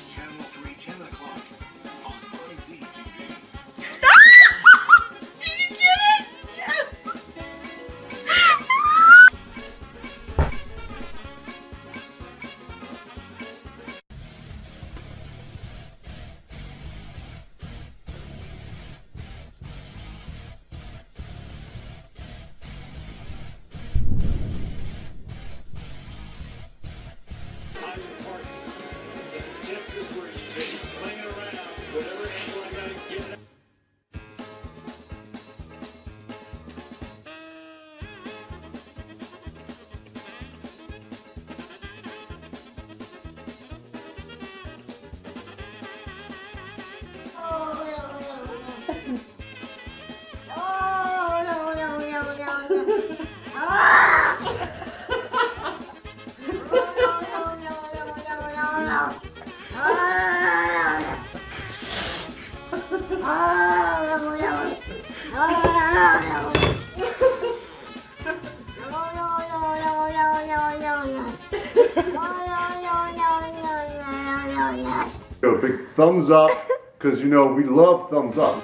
Channel 3, 10 o'clock on IZTV. Did you get it? Yes! Texas, where you can play around, whatever angle I gotta get it. A big thumbs up, because you know we love thumbs up.